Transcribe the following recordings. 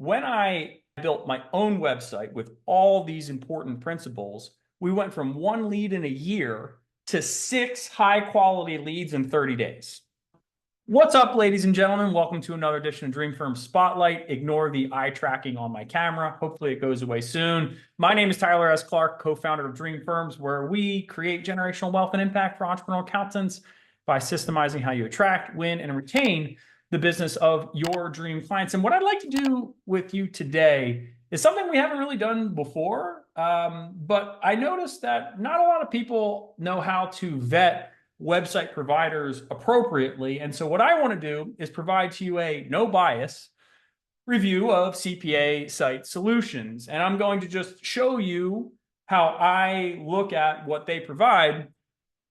when I built my own website with all these important principles, we went from one lead in a year to 6 high quality leads in 30 days. What's up, ladies and gentlemen? Welcome to another edition of Dream Firm Spotlight. Ignore the eye tracking on my camera. Hopefully it goes away soon. My name is Tyler S. Clark, co-founder of Dream Firms, where we create generational wealth and impact for entrepreneurial accountants by systemizing how you attract, win, and retain the business of your dream clients. And what I'd like to do with you today is something we haven't really done before, but I noticed that not a lot of people know how to vet website providers appropriately. And so what I want to do is provide to you a no bias review of CPA site solutions. And I'm going to just show you how I look at what they provide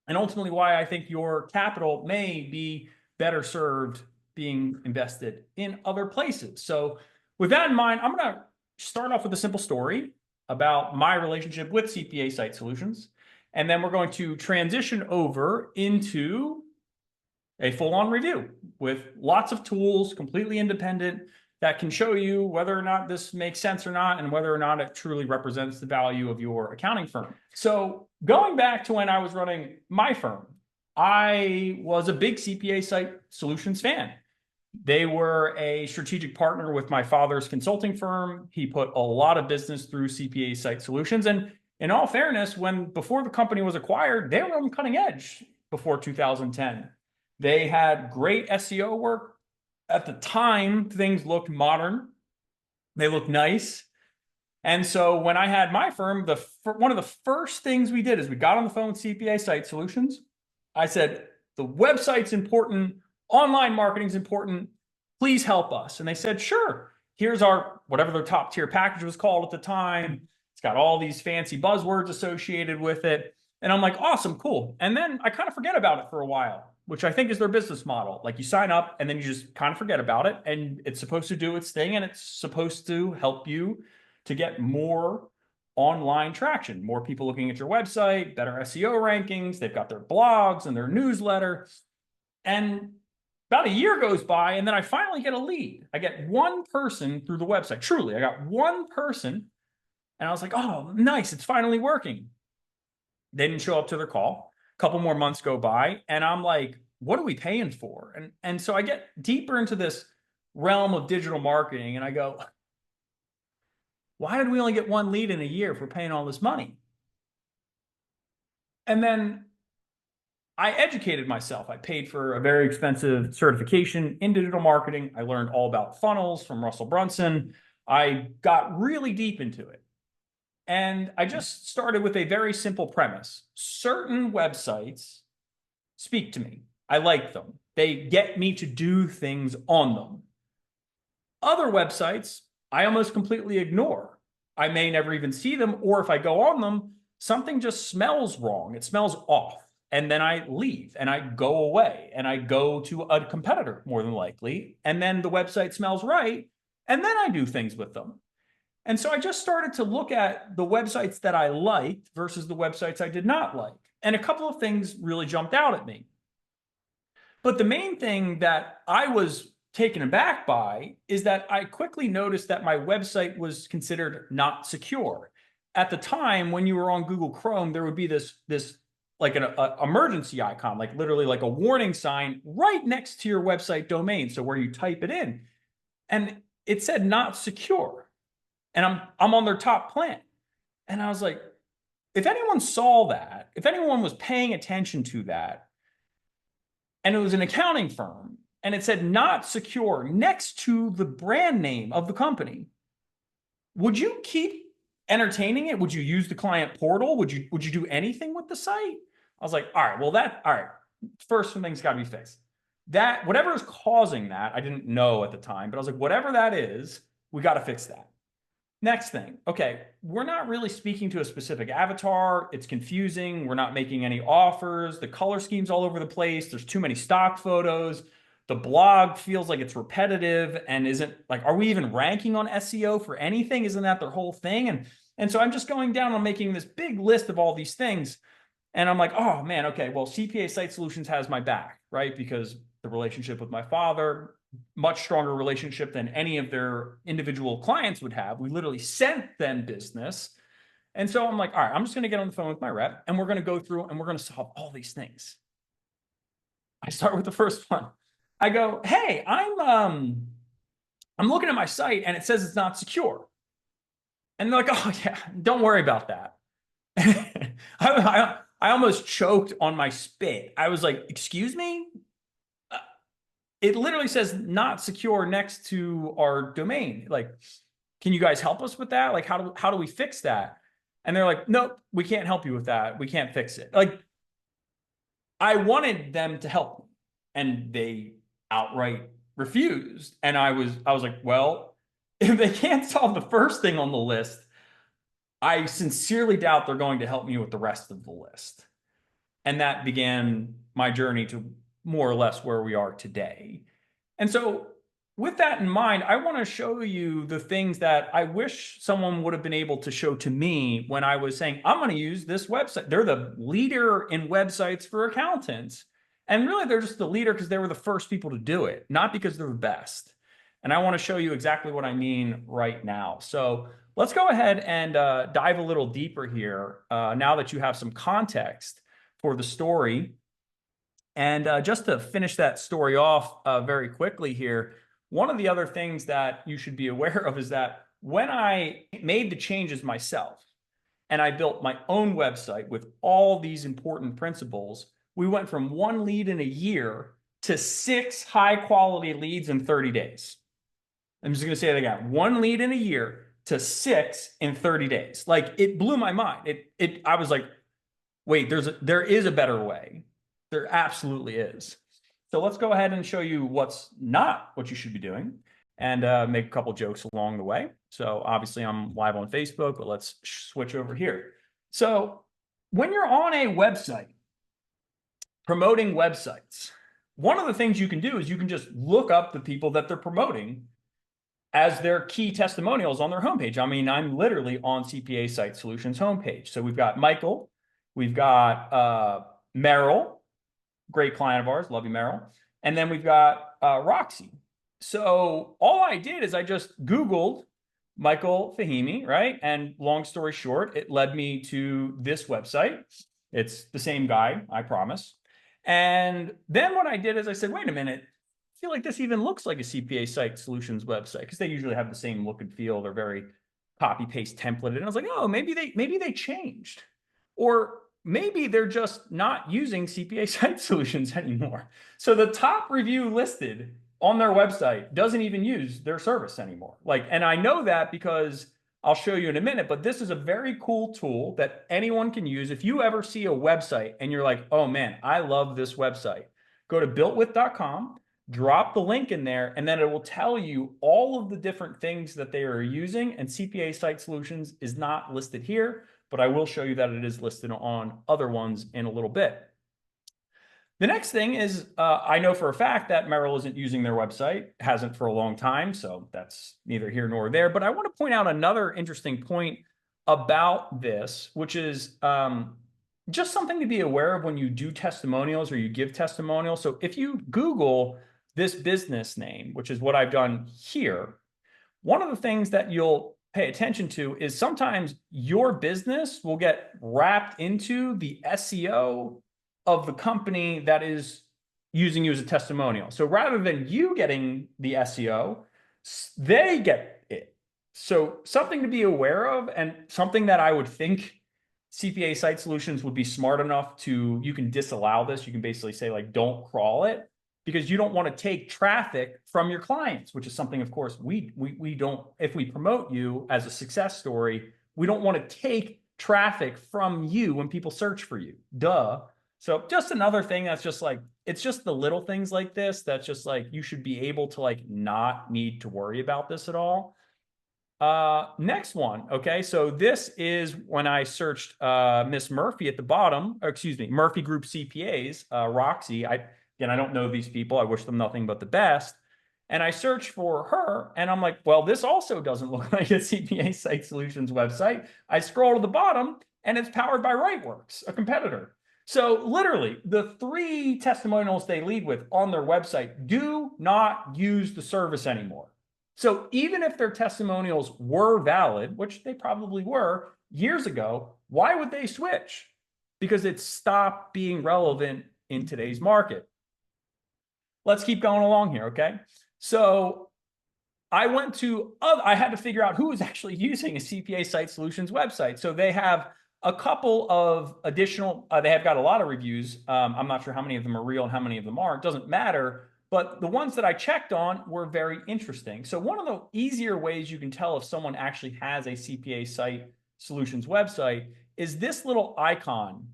and ultimately why I think your capital may be better served being invested in other places. So with that in mind, I'm going to start off with a simple story about my relationship with CPA site solutions. And then we're going to transition over into a full-on review with lots of tools, completely independent, that can show you whether or not this makes sense or not, and whether or not it truly represents the value of your accounting firm. So going back to when I was running my firm, I was a big CPA site solutions fan. They were a strategic partner with my father's consulting firm. He put a lot of business through CPA site solutions. And in all fairness, before the company was acquired, they were on the cutting edge before 2010. They had great SEO work. At the time, things looked modern. They looked nice. And so when I had my firm, one of the first things we did is we got on the phone with CPA site solutions. I said, the website's important. Online marketing is important. Please help us. And they said, sure. Here's our, whatever their top tier package was called at the time. It's got all these fancy buzzwords associated with it. And I'm like, awesome, cool. And then I kind of forget about it for a while, which I think is their business model. Like you sign up and then you just kind of forget about it. And it's supposed to do its thing. And it's supposed to help you to get more online traction, more people looking at your website, better SEO rankings. They've got their blogs and their newsletter. And about a year goes by, and then I finally get a lead. I get one person through the website. Truly, I got one person. And I was like, oh, nice, it's finally working. They didn't show up to their call. A couple more months go by, and I'm like, what are we paying for? And so I get deeper into this realm of digital marketing, and I go, why did we only get one lead in a year if we're paying all this money? And then I educated myself. I paid for a very expensive certification in digital marketing. I learned all about funnels from Russell Brunson. I got really deep into it. And I just started with a very simple premise. Certain websites speak to me. I like them. They get me to do things on them. Other websites, I almost completely ignore. I may never even see them, or if I go on them, something just smells wrong. It smells off. And then I leave and I go away and I go to a competitor more than likely. And then the website smells right. And then I do things with them. And so I just started to look at the websites that I liked versus the websites I did not like. And a couple of things really jumped out at me. But the main thing that I was taken aback by is that I quickly noticed that my website was considered not secure. At the time, when you were on Google Chrome, there would be this like an emergency icon, like literally like a warning sign right next to your website domain. So where you type it in, and it said not secure. And I'm on their top plan. And I was like, if anyone saw that, if anyone was paying attention to that, and it was an accounting firm, and it said not secure next to the brand name of the company, would you keep entertaining it? Would you use the client portal? Would you do anything with the site? I was like, all right, well, all right, first thing's got to be fixed. That, whatever is causing that, I didn't know at the time, but I was like, whatever that is, we got to fix that. Next thing, okay, we're not really speaking to a specific avatar. It's confusing. We're not making any offers. The color scheme's all over the place. There's too many stock photos. The blog feels like it's repetitive and isn't like, are we even ranking on SEO for anything? Isn't that their whole thing? And so I'm just going down on making this big list of all these things. And I'm like, oh man, okay, well, CPA Site Solutions has my back, right? Because the relationship with my father, much stronger relationship than any of their individual clients would have. We literally sent them business. And so I'm like, all right, I'm just going to get on the phone with my rep and we're going to go through and we're going to solve all these things. I start with the first one. I go, hey, I'm looking at my site and it says it's not secure. And they're like, oh yeah, don't worry about that. I almost choked on my spit. I was like, excuse me? It literally says not secure next to our domain. Like, can you guys help us with that? Like, how do we fix that? And they're like, nope, we can't help you with that. We can't fix it. Like, I wanted them to help me, and they outright refused. And I was like, well, if they can't solve the first thing on the list, I sincerely doubt they're going to help me with the rest of the list. And that began my journey to more or less where we are today. And so with that in mind, I want to show you the things that I wish someone would have been able to show to me when I was saying, I'm going to use this website. They're the leader in websites for accountants. And really, they're just the leader because they were the first people to do it, not because they're the best. And I want to show you exactly what I mean right now. So let's go ahead and dive a little deeper here now that you have some context for the story. And just to finish that story off very quickly here, one of the other things that you should be aware of is that when I made the changes myself and I built my own website with all these important principles, we went from 1 lead in a year to 6 high quality leads in 30 days. I'm just going to say it again. 1 lead in a year to 6 in 30 days. Like, it blew my mind. I was like, wait, there is a better way. There absolutely is. So let's go ahead and show you what's not what you should be doing and make a couple jokes along the way. So obviously I'm live on Facebook, but let's switch over here. So when you're on a website, promoting websites, one of the things you can do is you can just look up the people that they're promoting as their key testimonials on their homepage. I mean, I'm literally on CPA Site Solutions homepage. So we've got Michael, we've got Merrill, great client of ours, love you, Merrill. And then we've got Roxy. So all I did is I just Googled Michael Fahimi, right? And long story short, it led me to this website. It's the same guy, I promise. And then what I did is I said, wait a minute, I feel like this even looks like a CPA Site Solutions website because they usually have the same look and feel. They're very copy paste templated. And I was like, oh, maybe they changed. Or maybe they're just not using CPA Site Solutions anymore. So the top review listed on their website doesn't even use their service anymore. And I know that because I'll show you in a minute, but this is a very cool tool that anyone can use. If you ever see a website and you're like, oh man, I love this website, go to builtwith.com, drop the link in there, and then it will tell you all of the different things that they are using. And CPA Site Solutions is not listed here, but I will show you that it is listed on other ones in a little bit. The next thing is I know for a fact that Merrill isn't using their website, hasn't for a long time, so that's neither here nor there. But I want to point out another interesting point about this, which is just something to be aware of when you do testimonials or you give testimonials. So if you Google this business name, which is what I've done here, one of the things that you'll pay attention to is sometimes your business will get wrapped into the SEO of the company that is using you as a testimonial. So rather than you getting the SEO, they get it. So something to be aware of, and something that I would think CPA Site Solutions would be smart enough to, you can disallow this. You can basically say, like, don't crawl it, because you don't want to take traffic from your clients, which is something, of course, we don't. If we promote you as a success story, we don't want to take traffic from you when people search for you. Duh. So just another thing that's just like, it's just the little things like this that's just like, you should be able to like not need to worry about this at all. Next one. Okay. So this is when I searched Miss Murphy at the bottom, or excuse me, Murphy Group CPAs, Roxy. Again, I don't know these people. I wish them nothing but the best. And I searched for her and I'm like, well, this also doesn't look like a CPA Site Solutions website. I scroll to the bottom and it's powered by Rightworks, a competitor. So literally the 3 testimonials they lead with on their website do not use the service anymore. So even if their testimonials were valid, which they probably were years ago, why would they switch? Because it stopped being relevant in today's market. Let's keep going along here, okay? So I had to figure out who was actually using a CPA Site Solutions website. So they have a couple of additional, they have got a lot of reviews. I'm not sure how many of them are real and how many of them aren't. It doesn't matter. But the ones that I checked on were very interesting. So one of the easier ways you can tell if someone actually has a CPA Site Solutions website is this little icon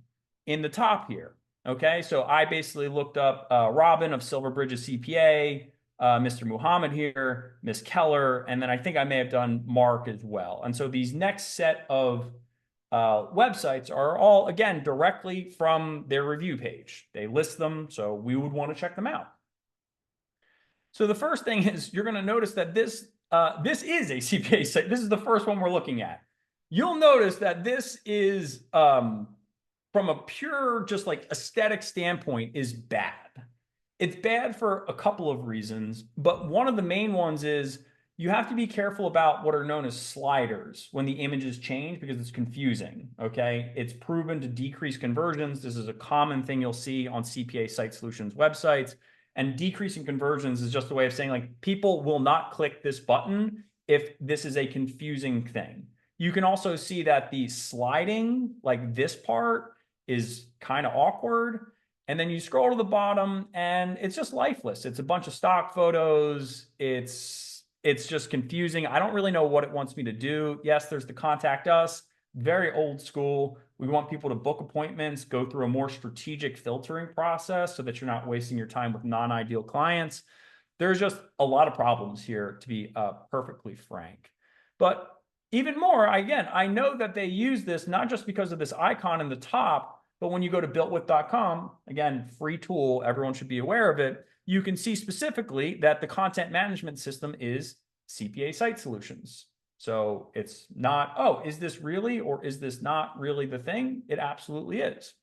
in the top here. Okay, so I basically looked up Robin of Silver Bridges CPA, Mr. Muhammad here, Miss Keller, and then I think I may have done Mark as well. And so these next set of websites are all, again, directly from their review page. They list them, so we would want to check them out. So the first thing is you're going to notice that this is a CPA site. This is the first one we're looking at. You'll notice that this is, from a pure just like aesthetic standpoint, is bad. It's bad for a couple of reasons, but one of the main ones is you have to be careful about what are known as sliders when the images change because it's confusing, okay? It's proven to decrease conversions. This is a common thing you'll see on CPA Site Solutions websites. And decreasing conversions is just a way of saying like people will not click this button if this is a confusing thing. You can also see that the sliding, like this part, is kind of awkward. And then you scroll to the bottom and it's just lifeless. It's a bunch of stock photos. It's just confusing. I don't really know what it wants me to do. Yes, there's the contact us, very old school. We want people to book appointments, go through a more strategic filtering process so that you're not wasting your time with non-ideal clients. There's just a lot of problems here, to be perfectly frank. But even more, again, I know that they use this not just because of this icon in the top, but when you go to builtwith.com, again, free tool, everyone should be aware of it. You can see specifically that the content management system is CPA Site Solutions. So it's not, oh, is this really or is this not really the thing? It absolutely is.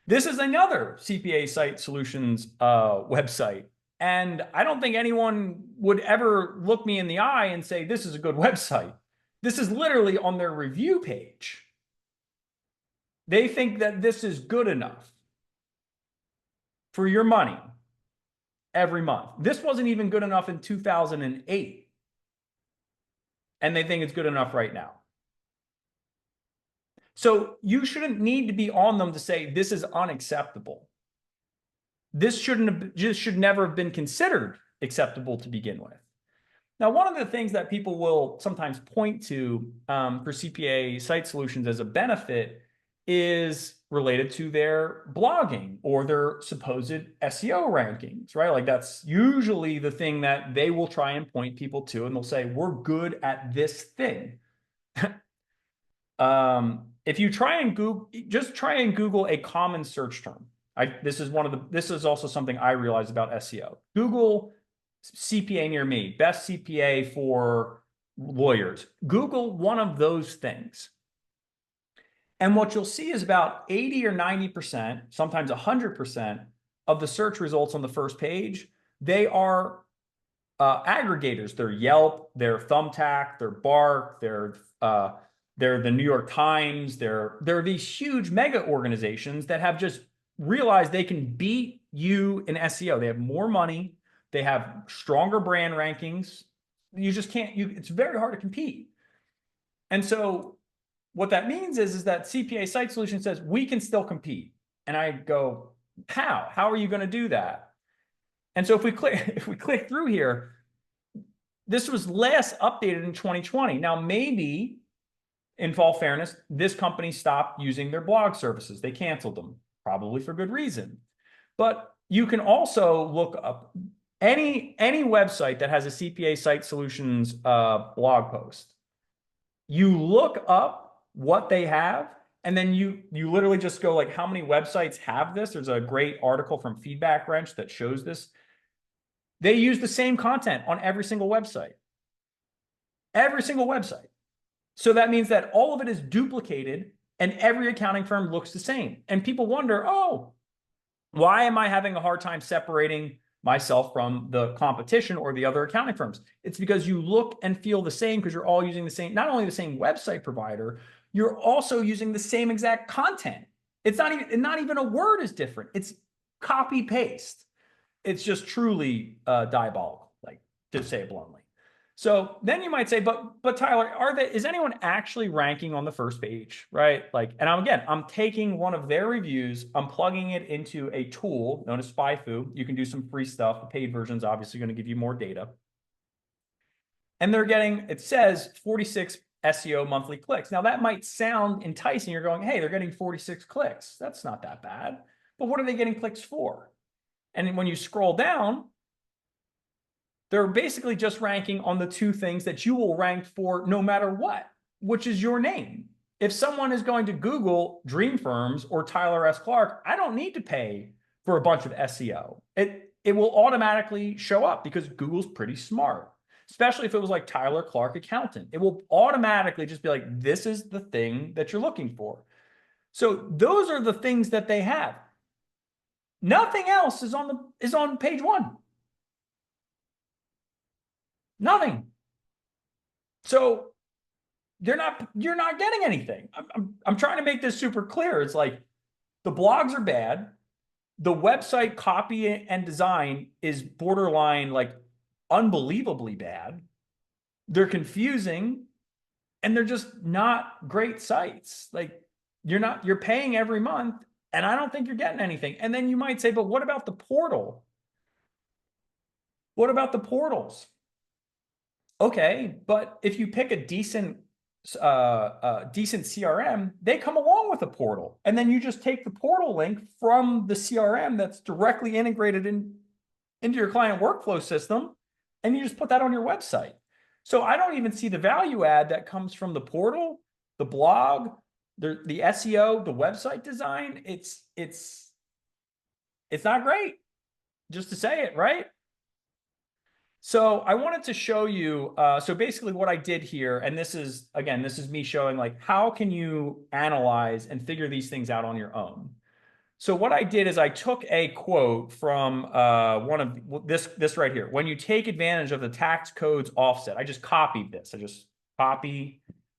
This is another CPA Site Solutions website. And I don't think anyone would ever look me in the eye and say, this is a good website. This is literally on their review page. They think that this is good enough for your money every month. This wasn't even good enough in 2008. And they think it's good enough right now. So you shouldn't need to be on them to say this is unacceptable. This should never have been considered acceptable to begin with. Now, one of the things that people will sometimes point to for CPA Site Solutions as a benefit is related to their blogging or their supposed SEO rankings, right? Like that's usually the thing that they will try and point people to, and they'll say, we're good at this thing. If you try and Google a common search term. This is also something I realized about SEO. Google CPA near me, best CPA for lawyers. Google one of those things. And what you'll see is about 80 or 90%, sometimes 100% of the search results on the first page, they are aggregators. They're Yelp, they're Thumbtack, they're Bark, they're the New York Times. They're these huge mega organizations that have just realized they can beat you in SEO. They have more money. They have stronger brand rankings. You just can't, it's very hard to compete. And so what that means is that CPA Site Solution says we can still compete. And I go, how? How are you going to do that? And so if we click through here, this was last updated in 2020. Now, maybe in all fairness, this company stopped using their blog services. They canceled them, probably for good reason. But you can also look up any website that has a CPA Site Solutions blog post. You look up what they have, and then you literally just go like, how many websites have this? There's a great article from Feedback Wrench that shows this. They use the same content on every single website. Every single website. So that means that all of it is duplicated and every accounting firm looks the same. And people wonder, oh, why am I having a hard time separating myself from the competition or the other accounting firms. It's because you look and feel the same because you're all using the same, not only the same website provider, you're also using the same exact content. It's not even a word is different. It's copy paste. It's just truly diabolical, like to say it bluntly. So then you might say, but Tyler, is anyone actually ranking on the first page, right? Like, and I'm taking one of their reviews, I'm plugging it into a tool known as SpyFu. You can do some free stuff. The paid version is obviously going to give you more data. And they're getting, it says 46 SEO monthly clicks. Now that might sound enticing. You're going, hey, they're getting 46 clicks. That's not that bad. But what are they getting clicks for? And when you scroll down, they're basically just ranking on the two things that you will rank for no matter what, which is your name. If someone is going to Google Dream Firms or Tyler S. Clark, I don't need to pay for a bunch of SEO. It will automatically show up because Google's pretty smart, especially if it was like Tyler Clark Accountant. It will automatically just be like, this is the thing that you're looking for. So those are the things that they have. Nothing else is on page one. Nothing. So you're not getting anything. I'm trying to make this super clear. It's like the blogs are bad. The website copy and design is borderline like unbelievably bad. They're confusing and they're just not great sites. Like you're paying every month and I don't think you're getting anything. And then you might say, but what about the portal? What about the portals? Okay, but if you pick a decent CRM, they come along with a portal. And then you just take the portal link from the CRM that's directly integrated into your client workflow system, and you just put that on your website. So I don't even see the value add that comes from the portal, the blog, the SEO, the website design. It's not great, just to say it, right? So I wanted to show you, so basically what I did here, and this is me showing like, how can you analyze and figure these things out on your own? So what I did is I took a quote from one of this right here. When you take advantage of the tax code's offset, I just copied this.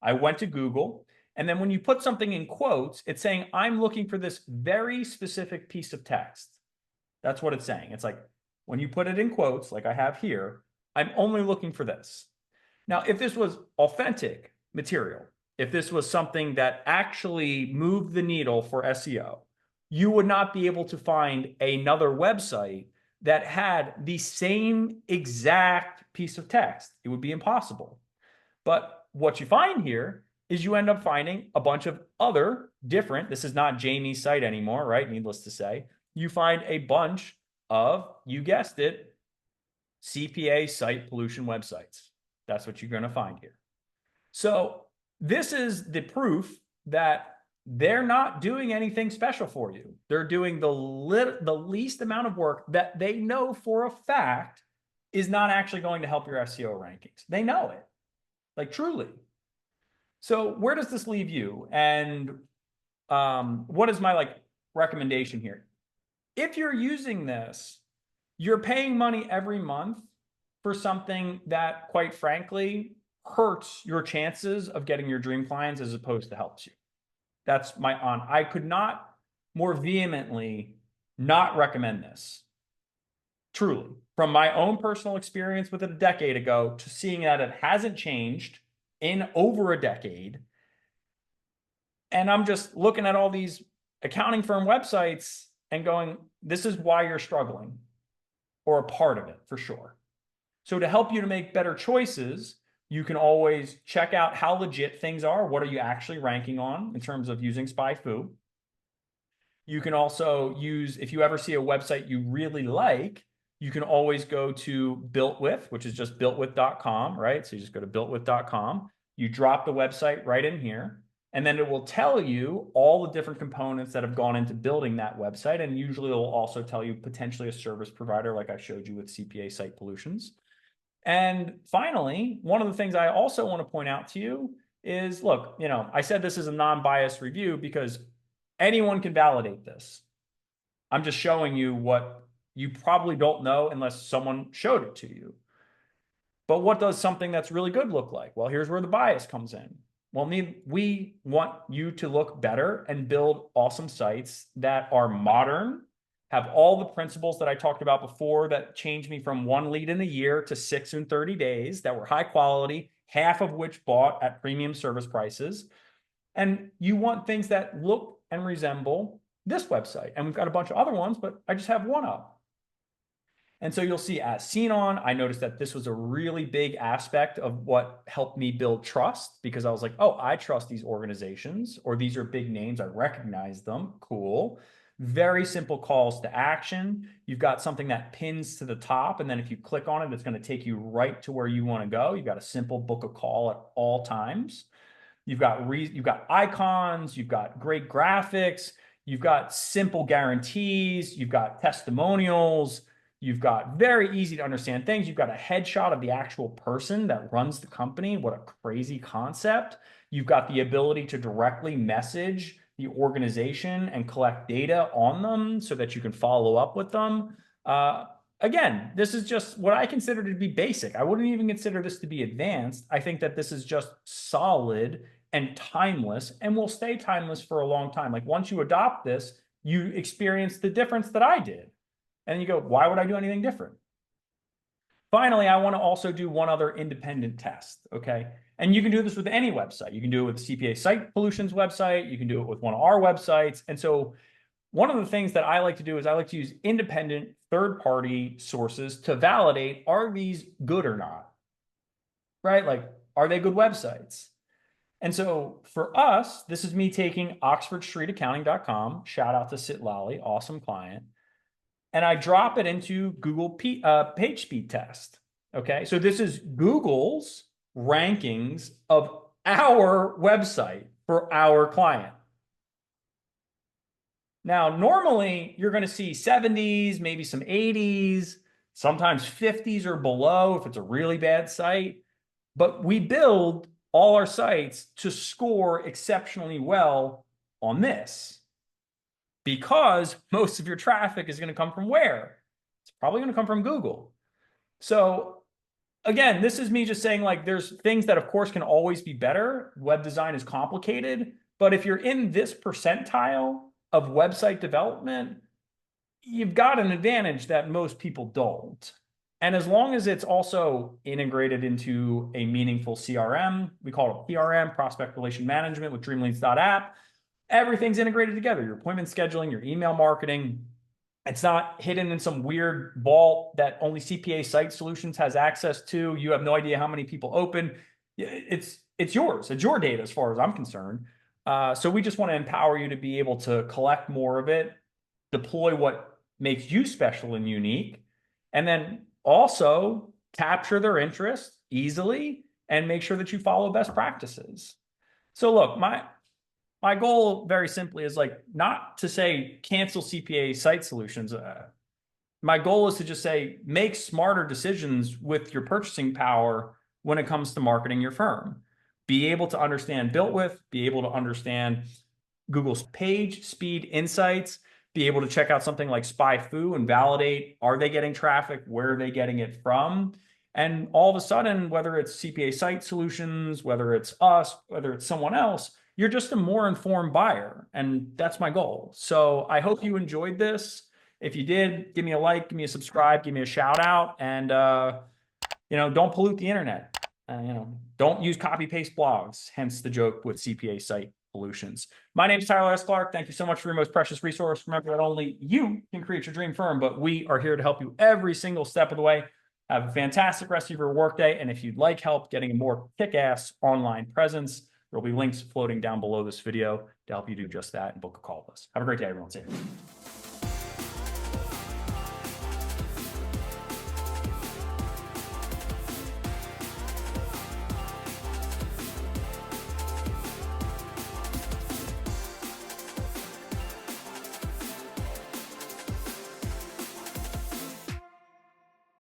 I went to Google. And then when you put something in quotes, it's saying, I'm looking for this very specific piece of text. That's what it's saying. It's like, when you put it in quotes, like I have here, I'm only looking for this. Now, if this was authentic material, if this was something that actually moved the needle for SEO, you would not be able to find another website that had the same exact piece of text. It would be impossible. But what you find here is you end up finding a bunch of other different, this is not Jamie's site anymore, right? Needless to say, you find a bunch of, you guessed it, CPA site pollution websites. That's what you're going to find here. So this is the proof that they're not doing anything special for you. They're doing the least amount of work that they know for a fact is not actually going to help your SEO rankings. They know it, like truly. So where does this leave you? And what is my recommendation here? If you're using this, you're paying money every month for something that, quite frankly, hurts your chances of getting your dream clients as opposed to helps you. That's I could not more vehemently not recommend this. Truly. From my own personal experience with it a decade ago to seeing that it hasn't changed in over a decade. And I'm just looking at all these accounting firm websites and going, this is why you're struggling, or a part of it for sure. So to help you to make better choices, you can always check out how legit things are. What are you actually ranking on in terms of using SpyFu? You can also use, if you ever see a website you really like, you can always go to builtwith, which is just builtwith.com, right? So you just go to builtwith.com. You drop the website right in here. And then it will tell you all the different components that have gone into building that website. And usually it will also tell you potentially a service provider like I showed you with CPA site pollutions. And finally, one of the things I also want to point out to you is, look, I said this is a non-biased review because anyone can validate this. I'm just showing you what You probably don't know unless someone showed it to you. But what does something that's really good look like? Well, here's where the bias comes in. Well, we want you to look better and build awesome sites that are modern, have all the principles that I talked about before that changed me from 1 lead in a year to 6 in 30 days, that were high quality, half of which bought at premium service prices. And you want things that look and resemble this website. And we've got a bunch of other ones, but I just have one up. And so you'll see as seen on, I noticed that this was a really big aspect of what helped me build trust, because I was like, oh, I trust these organizations, or these are big names. I recognize them. Cool. Very simple calls to action. You've got something that pins to the top. And then if you click on it, it's going to take you right to where you want to go. You've got a simple book a call at all times. You've got icons, you've got great graphics, you've got simple guarantees, you've got testimonials, you've got very easy to understand things. You've got a headshot of the actual person that runs the company. What a crazy concept. You've got the ability to directly message the organization and collect data on them so that you can follow up with them. Again, this is just what I consider to be basic. I wouldn't even consider this to be advanced. I think that this is just solid and timeless, and will stay timeless for a long time. Like once you adopt this, you experience the difference that I did. And you go, why would I do anything different? Finally, I want to also do one other independent test, okay? And you can do this with any website. You can do it with the CPA Site Solutions website. You can do it with one of our websites. And so one of the things that I like to do is I like to use independent third-party sources to validate, are these good or not, right? Like, are they good websites? And so for us, this is me taking oxfordstreetaccounting.com, shout out to Sitlali, awesome client, and I drop it into Google PageSpeed test. Okay, so this is Google's rankings of our website for our client. Now, normally you're going to see 70s, maybe some 80s, sometimes 50s or below if it's a really bad site. But we build all our sites to score exceptionally well on this, because most of your traffic is going to come from where? It's probably going to come from Google. So again, this is me just saying, like, there's things that of course can always be better. Web design is complicated, but if you're in this percentile of website development, you've got an advantage that most people don't. And as long as it's also integrated into a meaningful CRM, we call it PRM, Prospect Relation Management with Dreamleads.app, everything's integrated together. Your appointment scheduling, your email marketing. It's not hidden in some weird vault that only CPA Site Solutions has access to. You have no idea how many people open. It's yours. It's your data as far as I'm concerned. So we just want to empower you to be able to collect more of it, deploy what makes you special and unique, and then also capture their interest easily and make sure that you follow best practices. So look, my goal very simply is like not to say cancel CPA Site Solutions. My goal is to just say make smarter decisions with your purchasing power when it comes to marketing your firm. Be able to understand Built With, be able to understand Google's page speed insights, be able to check out something like SpyFu and validate, are they getting traffic? Where are they getting it from? And all of a sudden, whether it's CPA Site Solutions, whether it's us, whether it's someone else, you're just a more informed buyer. And that's my goal. So I hope you enjoyed this. If you did, give me a like, give me a subscribe, give me a shout out, and don't pollute the internet. Don't use copy paste blogs, hence the joke with CPA Site Solutions. My name is Tyler S. Clark. Thank you so much for your most precious resource. Remember that only you can create your dream firm, but we are here to help you every single step of the way. Have a fantastic rest of your workday. And if you'd like help getting a more kick-ass online presence, there'll be links floating down below this video to help you do just that and book a call with us. Have a great day, everyone. See you.